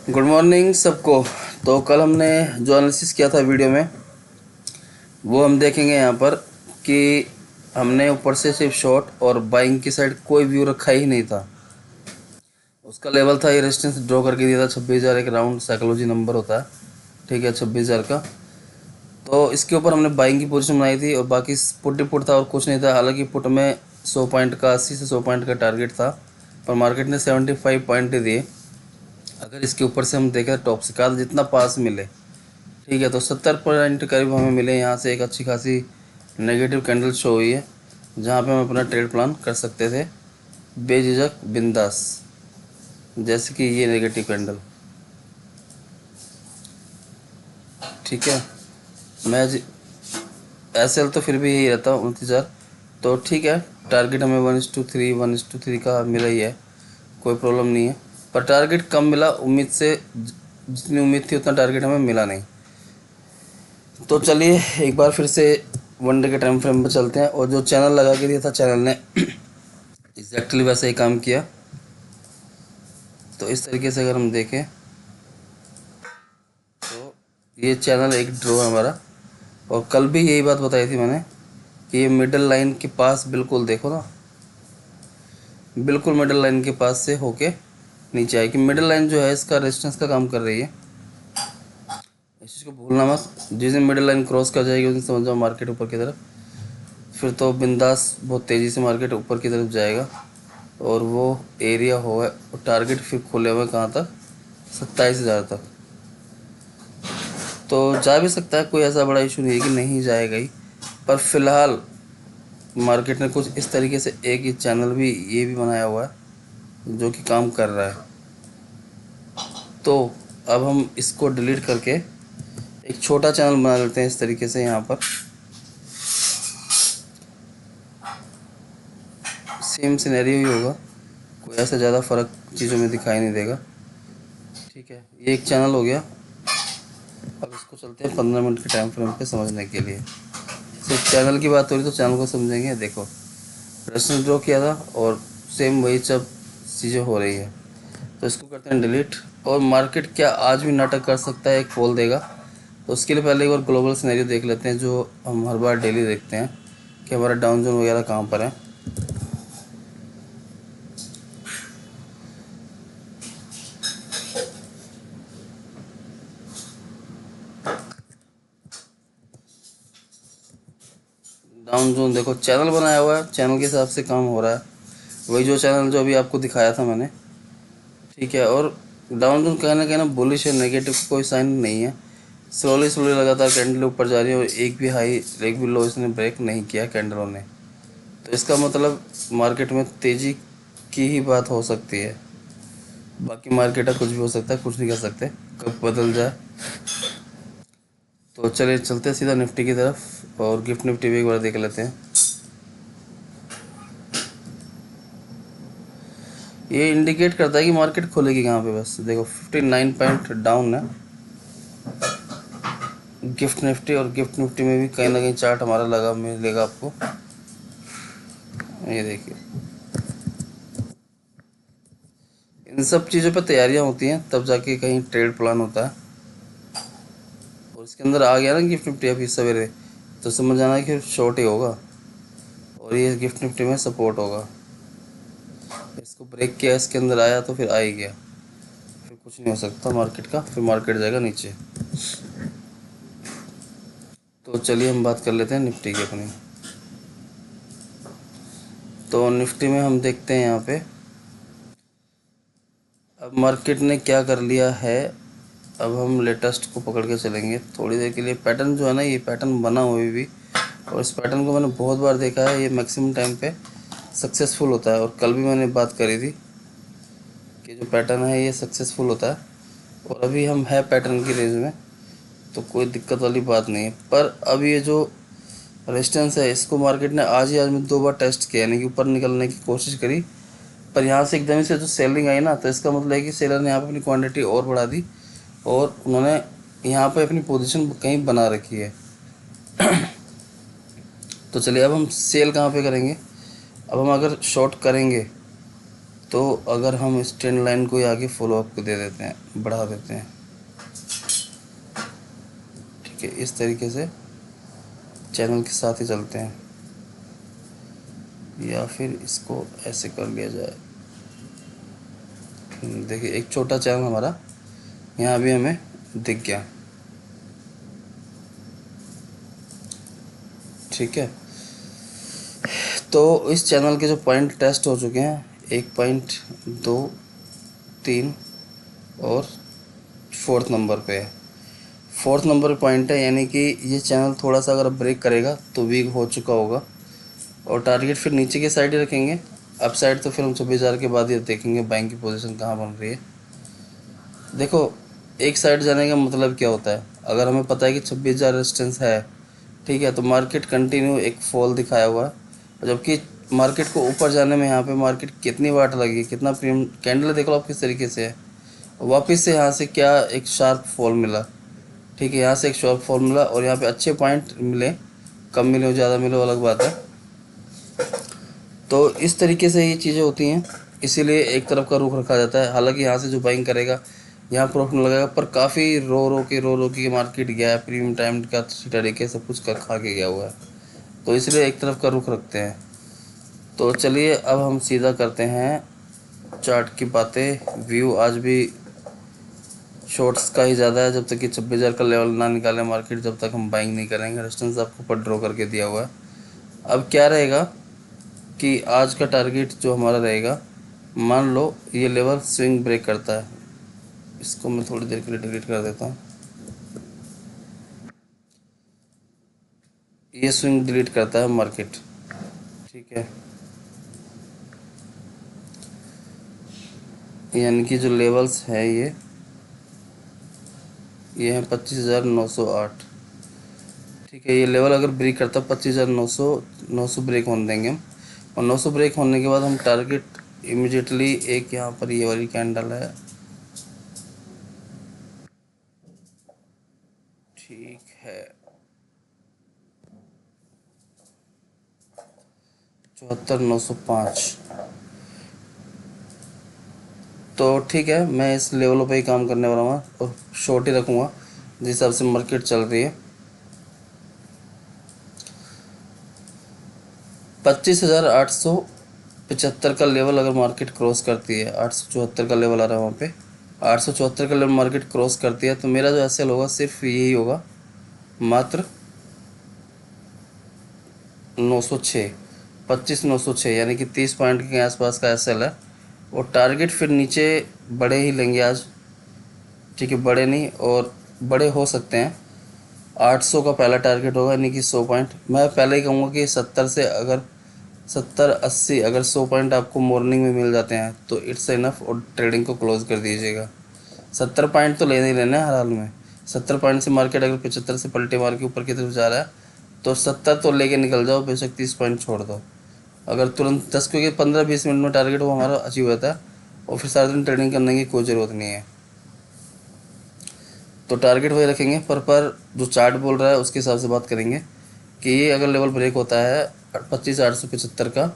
Good morning सबको। तो कल हमने जो एनालिसिस किया था वीडियो में वो हम देखेंगे यहाँ पर कि हमने ऊपर से सिर्फ शॉर्ट और बाइंग की साइड कोई व्यू रखा ही नहीं था। उसका लेवल था, ये रेजिस्टेंस ड्रॉ करके दिया था 26,000, एक राउंड साइकोलॉजी नंबर होता है, ठीक है, 26,000 का। तो इसके ऊपर हमने बाइंग की पोजीशन बनाई थी और बाकी पुट ही पुट था और कुछ नहीं था। हालांकि पुट में 100 पॉइंट का, 80 से 100 पॉइंट का टारगेट था, पर मार्केट ने 75 पॉइंट ही दिए। अगर इसके ऊपर से हम देखें टॉप से का जितना पास मिले, ठीक है, तो 70% करीब हमें मिले। यहाँ से एक अच्छी खासी नेगेटिव कैंडल शो हुई है जहाँ पे हम अपना ट्रेड प्लान कर सकते थे बेझिझक बिंदास। जैसे कि ये नेगेटिव कैंडल, ठीक है, मैं एस एल तो फिर भी यही रहता 29,000, तो ठीक है। टारगेट हमें 1:3 1:3 का मिला ही है, कोई प्रॉब्लम नहीं है। पर टारगेट कम मिला, उम्मीद से जितनी उम्मीद थी उतना टारगेट हमें मिला नहीं। तो चलिए एक बार फिर से वनडे के टाइम फ्रेम पर चलते हैं। और जो चैनल लगा के दिया था चैनल ने एग्जैक्टली वैसा ही काम किया। तो इस तरीके से अगर हम देखें तो ये चैनल एक ड्रॉ है हमारा। और कल भी यही बात बताई थी मैंने कि ये मिडल लाइन के पास, बिल्कुल देखो ना, बिल्कुल मिडल लाइन के पास से होके नीचे आएगी। मिडल लाइन जो है इसका रेजिस्टेंस का काम कर रही है, इस चीज़ को भूलना मत। जिस दिन मिडल लाइन क्रॉस कर जाएगी उस दिन समझ जाओ मार्केट ऊपर की तरफ, फिर तो बिंदास बहुत तेज़ी से मार्केट ऊपर की तरफ जाएगा। और वो एरिया हो है, टारगेट फिर खुले हुए कहाँ तक, 27,000 तक। तो जा भी सकता है, कोई ऐसा बड़ा इशू नहीं है कि नहीं जाएगा ही। पर फिलहाल मार्केट ने कुछ इस तरीके से एक ही चैनल भी ये भी बनाया हुआ है जो कि काम कर रहा है। तो अब हम इसको डिलीट करके एक छोटा चैनल बना लेते हैं इस तरीके से। यहाँ पर सेम सिनेरियो ही होगा, कोई ऐसा ज़्यादा फ़र्क चीज़ों में दिखाई नहीं देगा, ठीक है। ये एक चैनल हो गया। अब इसको चलते हैं 15 मिनट के टाइम फ्रेम पे समझने के लिए। सिर्फ चैनल की बात हो रही तो चैनल को समझेंगे। देखो रेजिस्टेंस ड्रॉ किया था और सेम वही सब चीज़ें हो रही है। तो इसको करते हैं डिलीट। और मार्केट क्या आज भी नाटक कर सकता है, एक फॉल देगा। तो उसके लिए पहले एक बार ग्लोबल सिनेरियो देख लेते हैं जो हम हर बार डेली देखते हैं कि हमारा डाउन जोन वगैरह कहाँ पर है। डाउन जोन देखो, चैनल बनाया हुआ है, चैनल के हिसाब से काम हो रहा है, वही जो चैनल जो अभी आपको दिखाया था मैंने, ठीक है। और डाउन जोन कहना कहना बुलिश है, नेगेटिव कोई साइन नहीं है। स्लोली स्लोली लगातार कैंडल ऊपर जा रही है और एक भी हाई एक भी लो इसने ब्रेक नहीं किया कैंडलों ने। तो इसका मतलब मार्केट में तेज़ी की ही बात हो सकती है। बाकी मार्केट का कुछ भी हो सकता है, कुछ नहीं कर सकते, कब बदल जाए। तो चलिए चलते हैं सीधा निफ्टी की तरफ और गिफ्ट निफ्टी भी एक बार देख लेते हैं। ये इंडिकेट करता है कि मार्केट खुलेगी कहाँ पे। बस देखो 59 पॉइंट डाउन है गिफ्ट निफ्टी। और गिफ्ट निफ्टी में भी कहीं ना कहीं चार्ट हमारा लगा मिलेगा आपको, ये देखिए। इन सब चीज़ों पे तैयारियां होती हैं तब जाके कहीं ट्रेड प्लान होता है। और इसके अंदर आ गया ना गिफ्ट निफ्टी अभी सवेरे, तो समझ जाना कि शॉर्ट ही होगा और ये गिफ्ट निफ्टी में सपोर्ट होगा। इसको ब्रेक किया, इसके अंदर आया तो फिर आ ही गया, फिर कुछ नहीं हो सकता मार्केट का, फिर मार्केट जाएगा नीचे। तो चलिए हम बात कर लेते हैं निफ्टी की अपनी। तो निफ्टी में हम देखते हैं यहाँ पे अब मार्केट ने क्या कर लिया है। अब हम लेटेस्ट को पकड़ के चलेंगे थोड़ी देर के लिए। पैटर्न जो है ना, ये पैटर्न बना हुआ भी, और इस पैटर्न को मैंने बहुत बार देखा है, ये मैक्सिमम टाइम पे सक्सेसफुल होता है। और कल भी मैंने बात करी थी कि जो पैटर्न है ये सक्सेसफुल होता है। और अभी हम है पैटर्न की रेंज में, तो कोई दिक्कत वाली बात नहीं है। पर अब ये जो रेजिस्टेंस है इसको मार्केट ने आज ही आज में 2 बार टेस्ट किया, यानी कि ऊपर निकलने की कोशिश करी, पर यहाँ से एकदम से जो सेलिंग आई ना, तो इसका मतलब है कि सेलर ने यहाँ पे अपनी क्वांटिटी और बढ़ा दी और उन्होंने यहाँ पे अपनी पोजीशन कहीं बना रखी है। तो चलिए अब हम सेल कहाँ पे करेंगे। अब हम अगर शॉर्ट करेंगे तो अगर हम इस ट्रेंड लाइन को ही आगे फॉलो अप को दे देते हैं, बढ़ा देते हैं, ठीक है, इस तरीके से चैनल के साथ ही चलते हैं, या फिर इसको ऐसे कर लिया जाए। देखिए एक छोटा चैनल हमारा यहाँ भी हमें दिख गया, ठीक है। तो इस चैनल के जो पॉइंट टेस्ट हो चुके हैं, 1 पॉइंट, 2, 3 और 4th नंबर पे है। 4th नंबर पॉइंट है, यानी कि ये चैनल थोड़ा सा अगर ब्रेक करेगा तो वीक हो चुका होगा, और टारगेट फिर नीचे की साइड ही रखेंगे। अप साइड तो फिर हम 26,000 के बाद ये देखेंगे बाइंग की पोजीशन कहाँ बन रही है। देखो एक साइड जाने का मतलब क्या होता है, अगर हमें पता है कि 26,000 रेजिस्टेंस है, ठीक है, तो मार्केट कंटिन्यू एक फॉल दिखाया हुआ है, जबकि मार्केट को ऊपर जाने में यहाँ पे मार्केट कितनी वाट लगी, कितना प्रीमियम कैंडल देख लो आप किस तरीके से है। वापस से यहाँ से क्या एक शार्प फॉल मिला, ठीक है, यहाँ से एक शार्प फॉल मिला, और यहाँ पे अच्छे पॉइंट मिले, कम मिले हो ज़्यादा मिले वो अलग बात है। तो इस तरीके से ये चीज़ें होती हैं, इसीलिए एक तरफ का रुख रखा जाता है। हालांकि यहाँ से जो बाइंग करेगा यहाँ प्रॉफिट में लगेगा, पर काफ़ी रो के मार्केट गया है, प्रीमियम टाइम का तरीके सब कुछ कर खा के गया हुआ है, तो इसलिए एक तरफ का रुख रखते हैं। तो चलिए अब हम सीधा करते हैं चार्ट की बातें। व्यू आज भी शॉर्ट्स का ही ज़्यादा है, जब तक कि 26,000 का लेवल ना निकाले मार्केट, जब तक हम बाइंग नहीं करेंगे। रेजिस्टेंस आपको ऊपर ड्रॉ करके दिया हुआ है। अब क्या रहेगा कि आज का टारगेट जो हमारा रहेगा, मान लो ये लेवल स्विंग ब्रेक करता है, इसको मैं थोड़ी देर के लिए डिलीट कर देता हूँ, ये स्विंग डिलीट करता है मार्केट, ठीक है, यानी कि जो लेवल्स है ये है 25,908, ठीक है। ये लेवल अगर ब्रेक करता है 25,900 ब्रेक होने देंगे हम, और 900 ब्रेक होने के बाद हम टारगेट इमिडिएटली एक यहाँ पर ये वाली कैंडल है, ठीक है, 74,905, तो ठीक है, मैं इस लेवलों पे ही काम करने वाला हूँ और शॉर्ट ही रखूँगा जिस हिसाब से मार्केट चल रही है। 25,875 का लेवल अगर मार्केट क्रॉस करती है, 874 का लेवल आ रहा है वहाँ पे, 874 का लेवल मार्केट क्रॉस करती है, तो मेरा जो एसएल होगा सिर्फ यही होगा, मात्र 906, 25,906, यानी कि 30 पॉइंट के आसपास का एसएल है। और टारगेट फिर नीचे बड़े ही लेंगे आज, ठीक है, बड़े नहीं और बड़े हो सकते हैं। 800 का पहला टारगेट होगा, यानी कि 100 पॉइंट। मैं पहले ही कहूँगा कि 70 से अगर 70-80 अगर 100 पॉइंट आपको मॉर्निंग में मिल जाते हैं तो इट्स इनफ, और ट्रेडिंग को क्लोज कर दीजिएगा। 70 पॉइंट तो लेने ही लेना है हर हाल में। 70 पॉइंट से मार्केट अगर 75 से पलटे मार के ऊपर की तरफ जा रहा है तो 70 तो लेके निकल जाओ, बेशक 30 पॉइंट छोड़ दो। अगर तुरंत 10, क्योंकि 15-20 मिनट में टारगेट वो हमारा अचीव होता है, और फिर सारा दिन ट्रेडिंग करने की कोई ज़रूरत नहीं है। तो टारगेट वही रखेंगे, पर जो चार्ट बोल रहा है उसके हिसाब से बात करेंगे कि ये अगर लेवल ब्रेक होता है 25,875 का,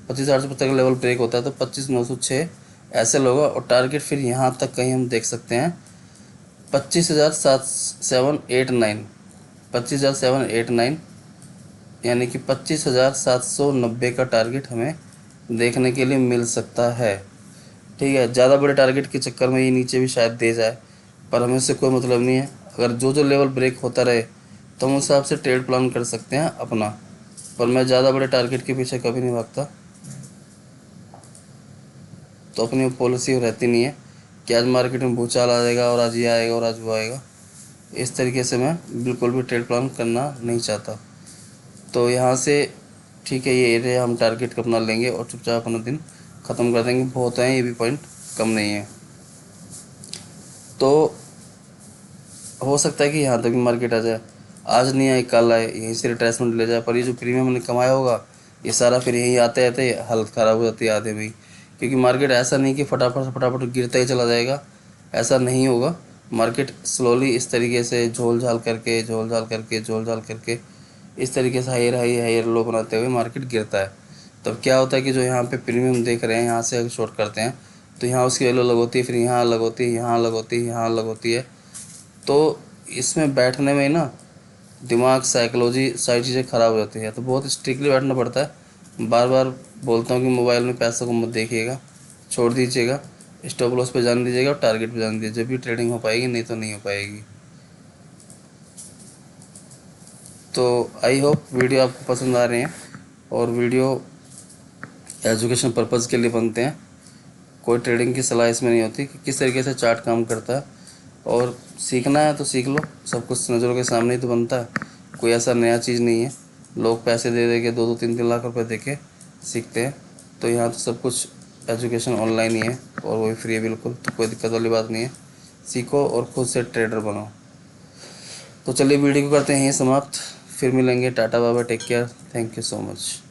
25,875 का लेवल ब्रेक होता है तो 25,906 ऐसे होगा, और टारगेट फिर यहाँ तक कहीं हम देख सकते हैं 25,789, 25,789, यानी कि 25,790 का टारगेट हमें देखने के लिए मिल सकता है, ठीक है। ज़्यादा बड़े टारगेट के चक्कर में ये नीचे भी शायद दे जाए, पर हमें उससे कोई मतलब नहीं है। अगर जो लेवल ब्रेक होता रहे तो हम उस हिसाब से ट्रेड प्लान कर सकते हैं अपना, पर मैं ज़्यादा बड़े टारगेट के पीछे कभी नहीं भागता। तो अपनी पॉलिसी रहती नहीं है कि आज मार्केट में भूचाल आ जाएगा और आज ये आएगा और आज वो आएगा, इस तरीके से मैं बिल्कुल भी ट्रेड प्लान करना नहीं चाहता। तो यहाँ से ठीक है, ये एरिया हम टारगेट अपना लेंगे और चुपचाप अपना दिन ख़त्म कर देंगे। बहुत हैं, ये भी पॉइंट कम नहीं है। तो हो सकता है कि यहाँ तक भी मार्केट आ जाए, आज नहीं आए कल आए, यहीं से रिट्रेसमेंट ले जाए, पर ये जो प्रीमियम हमने कमाया होगा ये सारा फिर यहीं आते आते हालत ख़राब हो जाती है आधे में ही। क्योंकि मार्केट ऐसा नहीं कि फटाफट फटाफट गिरता ही चला जाएगा, ऐसा नहीं होगा। मार्केट स्लोली इस तरीके से झोल झाल करके इस तरीके से हायर हाई हायर लो बनाते हुए मार्केट गिरता है। तब क्या होता है कि जो यहाँ पे प्रीमियम देख रहे हैं, यहाँ से अगर शॉर्ट करते हैं तो यहाँ उसकी वैल्यू अलग होती है, फिर यहाँ अलग होती है, यहाँ अलग होती है, यहाँ अलग होती है। तो इसमें बैठने में ना दिमाग, साइकोलॉजी, सारी चीज़ें ख़राब हो जाती है। तो बहुत स्ट्रिक्टली बैठना पड़ता है। बार बार बोलता हूँ कि मोबाइल में पैसों को मत देखिएगा, छोड़ दीजिएगा, स्टॉप लॉस पे जान दीजिएगा और टारगेट पे जान दीजिए, जब भी ट्रेडिंग हो पाएगी, नहीं तो नहीं हो पाएगी। तो आई होप वीडियो आपको पसंद आ रहे हैं, और वीडियो एजुकेशन पर्पज़ के लिए बनते हैं। कोई ट्रेडिंग की सलाह इसमें नहीं होती कि किस तरीके से चार्ट काम करता है, और सीखना है तो सीख लो, सब कुछ नज़रों के सामने ही तो बनता है, कोई ऐसा नया चीज़ नहीं है। लोग पैसे दे दे के 2-3 लाख रुपए दे के सीखते हैं। तो यहाँ तो सब कुछ एजुकेशन ऑनलाइन ही है, और वो भी फ्री है बिल्कुल, तो कोई दिक्कत वाली बात नहीं है। सीखो और खुद से ट्रेडर बनो। तो चलिए वीडियो को करते हैं यहीं समाप्त, फिर मिलेंगे। Tata bye bye, take care, thank you so much.